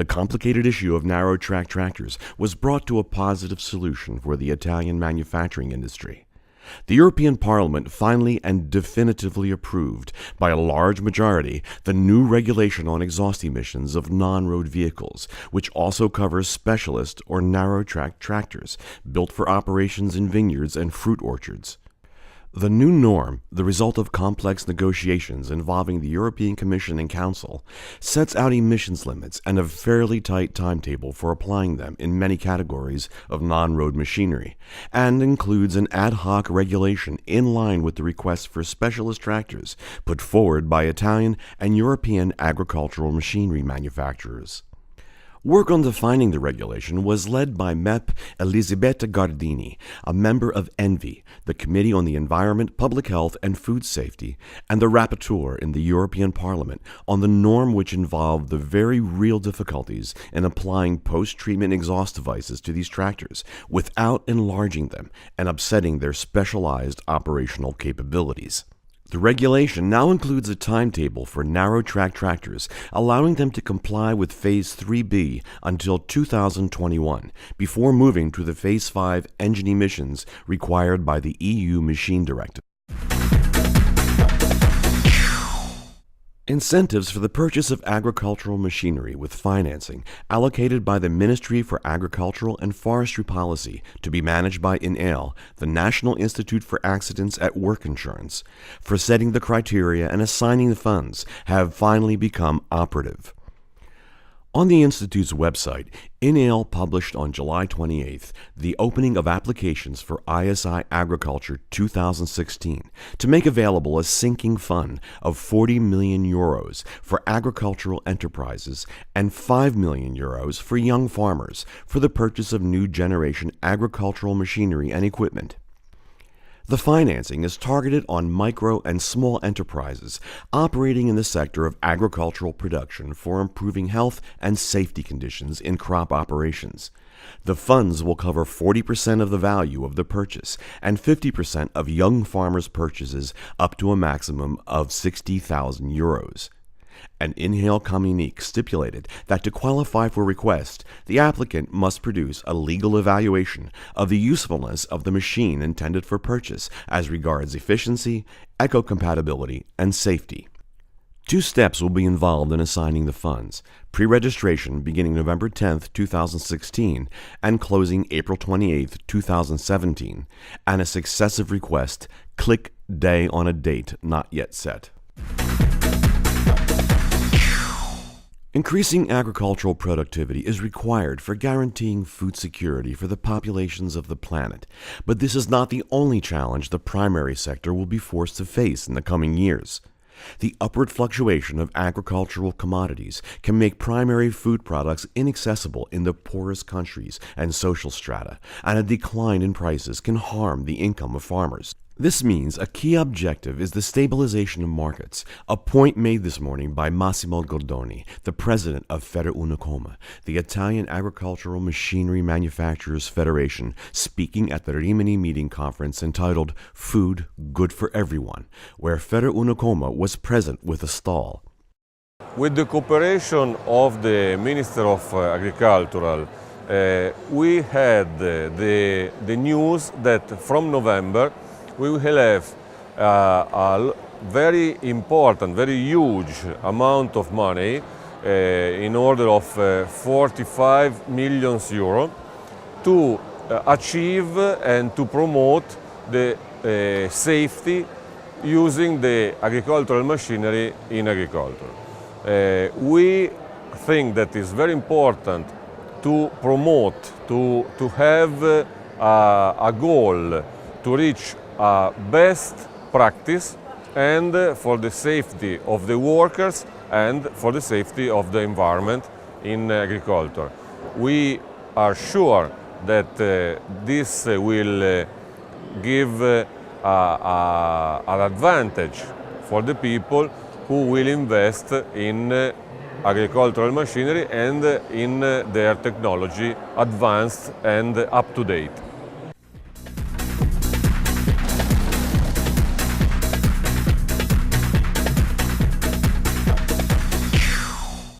the complicated issue of narrow-track tractors was brought to a positive solution for the Italian manufacturing industry. The European Parliament finally and definitively approved, by a large majority, the new regulation on exhaust emissions of non-road vehicles, which also covers specialist or narrow-track tractors built for operations in vineyards and fruit orchards. The new norm, the result of complex negotiations involving the European Commission and Council, sets out emissions limits and a fairly tight timetable for applying them in many categories of non-road machinery, and includes an ad hoc regulation in line with the requests for specialist tractors put forward by Italian and European agricultural machinery manufacturers. Work on defining the regulation was led by MEP Elisabetta Gardini, a member of ENVI, the Committee on the Environment, Public Health and Food Safety, and the rapporteur in the European Parliament on the norm which involved the very real difficulties in applying post-treatment exhaust devices to these tractors without enlarging them and upsetting their specialized operational capabilities. The regulation now includes a timetable for narrow-track tractors, allowing them to comply with Phase 3B until 2021, before moving to the Phase 5 engine emissions required by the EU Machine Directive. Incentives for the purchase of agricultural machinery with financing allocated by the Ministry for Agricultural and Forestry Policy to be managed by INAIL, the National Institute for Accidents at Work Insurance, for setting the criteria and assigning the funds have finally become operative. On the Institute's website, INAIL published on July 28th the opening of applications for ISI Agriculture 2016 to make available a sinking fund of 40 million euros for agricultural enterprises and 5 million euros for young farmers for the purchase of new generation agricultural machinery and equipment. The financing is targeted on micro and small enterprises operating in the sector of agricultural production for improving health and safety conditions in crop operations. The funds will cover 40% of the value of the purchase and 50% of young farmers' purchases up to a maximum of 60,000 euros. An INAIL communique stipulated that to qualify for request, the applicant must produce a legal evaluation of the usefulness of the machine intended for purchase as regards efficiency, eco-compatibility, and safety. 2 steps will be involved in assigning the funds: pre-registration beginning November 10, 2016 and closing April 28, 2017, and a successive request, click day on a date not yet set. Increasing agricultural productivity is required for guaranteeing food security for the populations of the planet, but this is not the only challenge the primary sector will be forced to face in the coming years. The upward fluctuation of agricultural commodities can make primary food products inaccessible in the poorest countries and social strata, and a decline in prices can harm the income of farmers. This means a key objective is the stabilization of markets, a point made this morning by Massimo Goldoni, the president of FederUnacoma, the Italian Agricultural Machinery Manufacturers Federation, speaking at the Rimini meeting conference entitled Food Good for Everyone, where FederUnacoma was present with a stall. With the cooperation of the Minister of Agriculture, we had the news that from November we will have a very important, very huge amount of money in order of 45 million euro to achieve and to promote the safety using the agricultural machinery in agriculture. We think that it's very important to promote, to have a goal to reach best practice and for the safety of the workers and for the safety of the environment in agriculture. We are sure that this will give an advantage for the people who will invest in agricultural machinery and in their technology advanced and up to date.